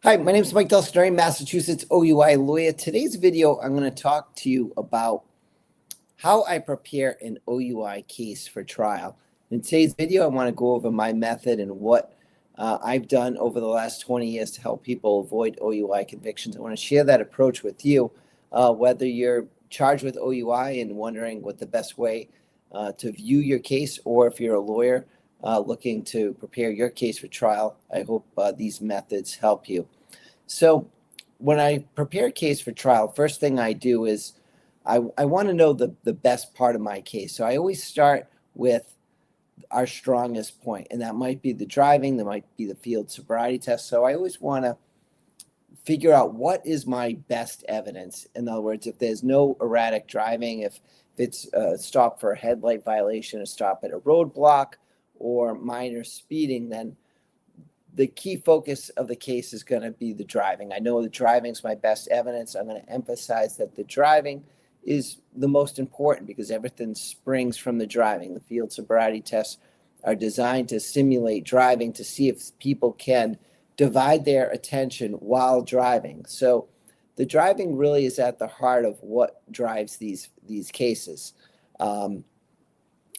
Hi, my name is Mike Deligni, Massachusetts OUI lawyer. Today's video, I'm going to talk to you about how I prepare an OUI case for trial. In today's video, I want to go over my method and what I've done over the last 20 years to help people avoid OUI convictions. I want to share that approach with you, whether you're charged with OUI and wondering what the best way to view your case, or if you're a lawyer looking to prepare your case for trial. I hope these methods help you. So when I prepare a case for trial, first thing I do is I want to know the best part of my case. So I always start with our strongest point, and that might be the driving, that might be the field sobriety test. So I always want to figure out what is my best evidence. In other words, if there's no erratic driving, if it's a stop for a headlight violation, a stop at a roadblock, or minor speeding, then the key focus of the case is going to be the driving. I know the driving is my best evidence. I'm going to emphasize that the driving is the most important because everything springs from the driving. The field sobriety tests are designed to simulate driving to see if people can divide their attention while driving. So the driving really is at the heart of what drives these cases.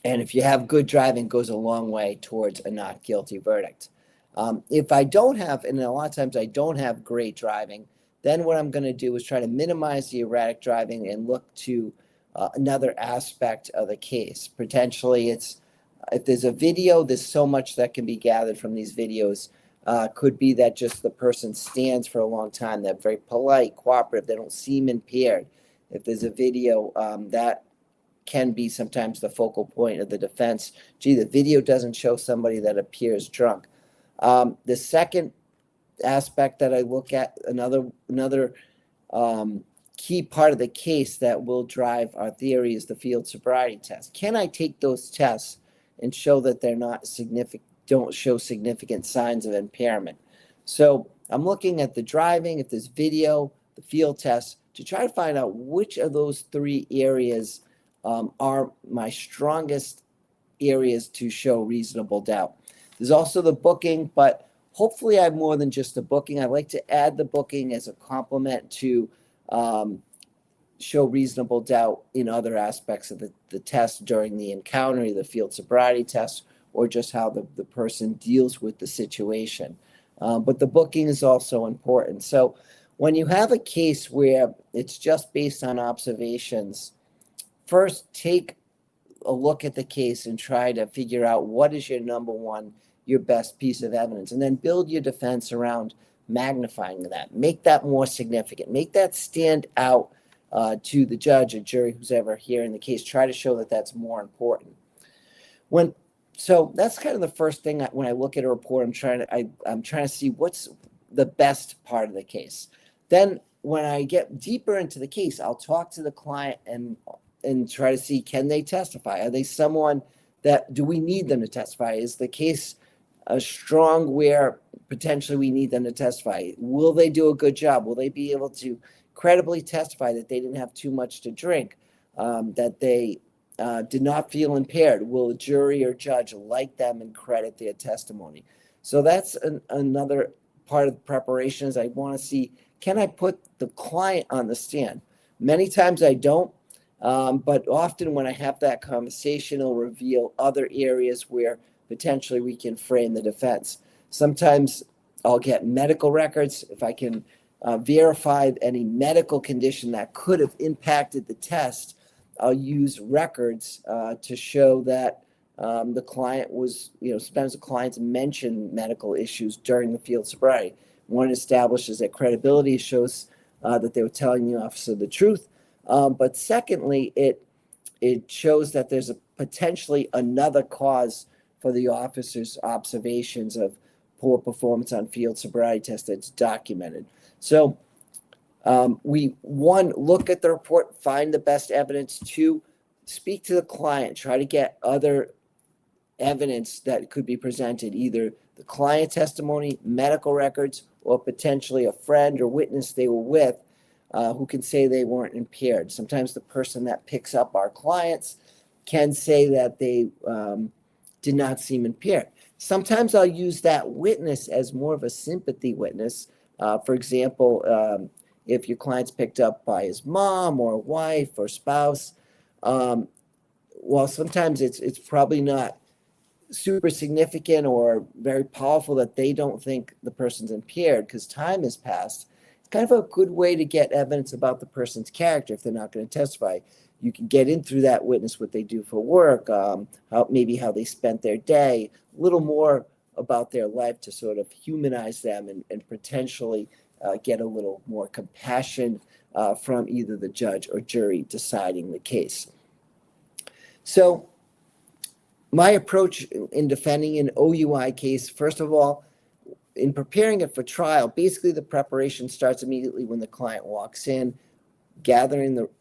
And if you have good driving, it goes a long way towards a not guilty verdict. If I don't have, and a lot of times I don't have great driving, then what I'm going to do is try to minimize the erratic driving and look to another aspect of the case. Potentially, if there's a video, there's so much that can be gathered from these videos. Could be that just the person stands for a long time. They're very polite, cooperative. They don't seem impaired. If there's a video, that can be sometimes the focal point of the defense. Gee, the video doesn't show somebody that appears drunk. The second aspect that I look at, another key part of the case that will drive our theory, is the field sobriety test. Can I take those tests and show that they're not significant, don't show significant signs of impairment? So I'm looking at the driving, if there's video, the field test, to try to find out which of those three areas are my strongest areas to show reasonable doubt. There's also the booking, but hopefully I have more than just the booking. I like to add the booking as a complement to show reasonable doubt in other aspects of the test during the encounter, the field sobriety test, or just how the person deals with the situation. But the booking is also important. So when you have a case where it's just based on observations, first take a look at the case and try to figure out what is your number one, your best piece of evidence, and then build your defense around magnifying that. Make that more significant. Make that stand out to the judge or jury, who's ever hearing the case. Try to show that that's more important. So that's kind of the first thing when I look at a report. I'm trying to see what's the best part of the case. Then when I get deeper into the case, I'll talk to the client and try to see, can they testify? Are they someone that, do we need them to testify? Is the case strong where potentially we need them to testify? Will they do a good job? Will they be able to credibly testify that they didn't have too much to drink, that they did not feel impaired? Will a jury or judge like them and credit their testimony? So that's another part of the preparation, is I want to see, can I put the client on the stand? Many times I don't. But often when I have that conversation, it'll reveal other areas where potentially we can frame the defense. Sometimes I'll get medical records. If I can verify any medical condition that could have impacted the test, I'll use records to show that the client was, sometimes the clients mention medical issues during the field sobriety. One establishes that credibility, shows that they were telling the officer the truth. But secondly, it shows that there's potentially another cause for the officer's observations of poor performance on field sobriety test that's documented. So we, one, look at the report, find the best evidence. Two, speak to the client, try to get other evidence that could be presented, either the client testimony, medical records, or potentially a friend or witness they were with, who can say they weren't impaired. Sometimes the person that picks up our clients can say that they did not seem impaired. Sometimes I'll use that witness as more of a sympathy witness, For example, if your client's picked up by his mom or wife or spouse, well, sometimes it's probably not super significant or very powerful that they don't think the person's impaired because time has passed. It's kind of a good way to get evidence about the person's character if they're not going to testify. You can get in through that witness what they do for work, maybe how they spent their day, a little more about their life to sort of humanize them and potentially get a little more compassion from either the judge or jury deciding the case. So my approach in defending an OUI case, first of all, in preparing it for trial, basically the preparation starts immediately when the client walks in,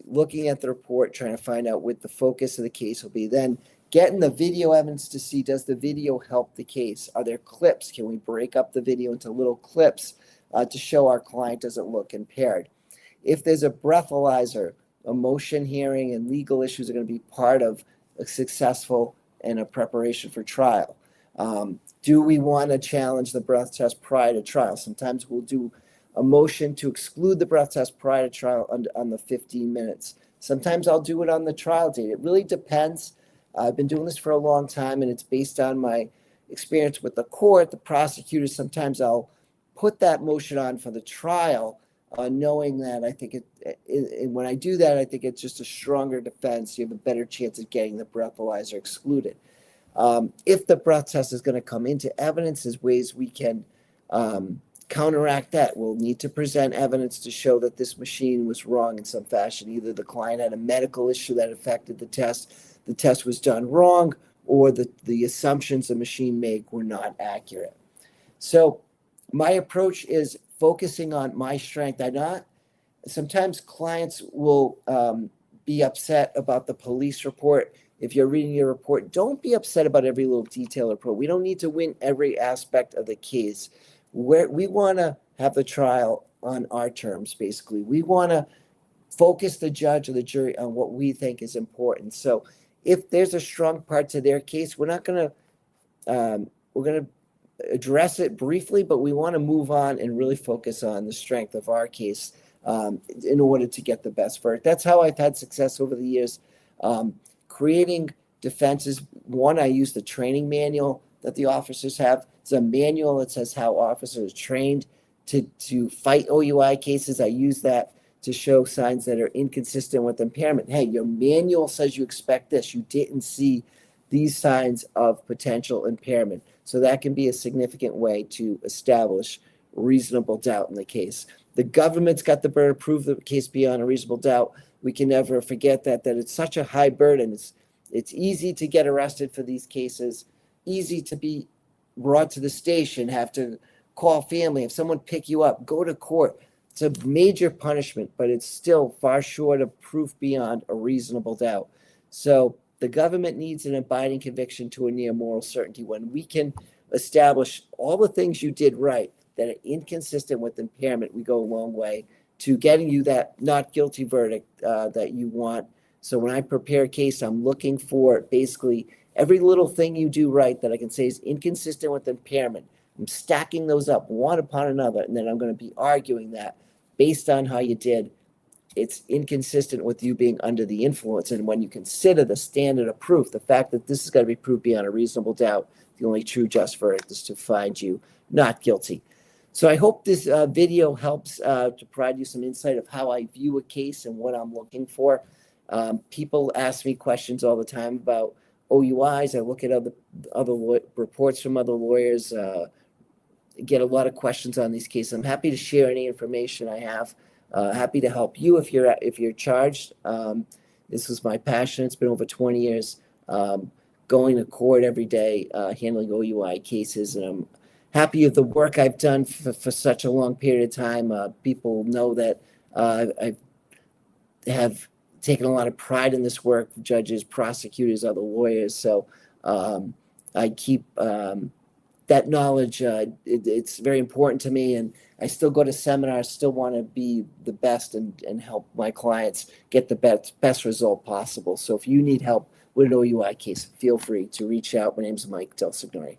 looking at the report, trying to find out what the focus of the case will be. Then getting the video evidence to see, does the video help the case? Are there clips? Can we break up the video into little clips to show our client doesn't look impaired? If there's a breathalyzer, a motion hearing and legal issues are going to be part of a successful and a preparation for trial. Do we want to challenge the breath test prior to trial? Sometimes we'll do a motion to exclude the breath test prior to trial on the 15 minutes. Sometimes I'll do it on the trial date. It really depends. I've been doing this for a long time, and it's based on my experience with the court, the prosecutor. Sometimes I'll put that motion on for the trial, knowing that I think when I do that, I think it's just a stronger defense. You have a better chance of getting the breathalyzer excluded. If the breath test is going to come into evidence, there's ways we can counteract that. We'll need to present evidence to show that this machine was wrong in some fashion. Either the client had a medical issue that affected the test was done wrong, or the assumptions the machine made were not accurate. So my approach is focusing on my strength. Sometimes clients will be upset about the police report. If you're reading your report, don't be upset about every little detail report. We don't need to win every aspect of the case. We want to have the trial on our terms, basically. We want to focus the judge or the jury on what we think is important. So if there's a strong part to their case, we're going to address it briefly, but we want to move on and really focus on the strength of our case in order to get the best verdict. That's how I've had success over the years. Creating defenses. One, I use the training manual that the officers have. It's a manual that says how officers are trained to fight OUI cases. I use that to show signs that are inconsistent with impairment. Hey, your manual says you expect this. You didn't see these signs of potential impairment. So that can be a significant way to establish reasonable doubt in the case. The government's got the burden to prove the case beyond a reasonable doubt. We can never forget that it's such a high burden. It's easy to get arrested for these cases, easy to be brought to the station, have to call family, have someone pick you up, go to court. It's a major punishment, but it's still far short of proof beyond a reasonable doubt. So the government needs an abiding conviction to a near moral certainty. When we can establish all the things you did right that are inconsistent with impairment, we go a long way to getting you that not guilty verdict that you want. So when I prepare a case, I'm looking for basically every little thing you do right that I can say is inconsistent with impairment. I'm stacking those up one upon another, and then I'm going to be arguing that based on how you did, it's inconsistent with you being under the influence. And when you consider the standard of proof, the fact that this is going to be proved beyond a reasonable doubt, the only true just verdict is to find you not guilty. So I hope this video helps to provide you some insight of how I view a case and what I'm looking for. People ask me questions all the time about OUIs. I look at other reports from other lawyers, get a lot of questions on these cases. I'm happy to share any information I have. Happy to help you if you're charged. This was my passion. It's been over 20 years going to court every day, handling OUI cases, and I'm happy with the work I've done for such a long period of time. People know that I have taken a lot of pride in this work, judges, prosecutors, other lawyers. So I keep that knowledge. It's very important to me, and I still go to seminars, still want to be the best and help my clients get the best result possible. So if you need help with an OUI case, feel free to reach out. My name is Mike DelSignore.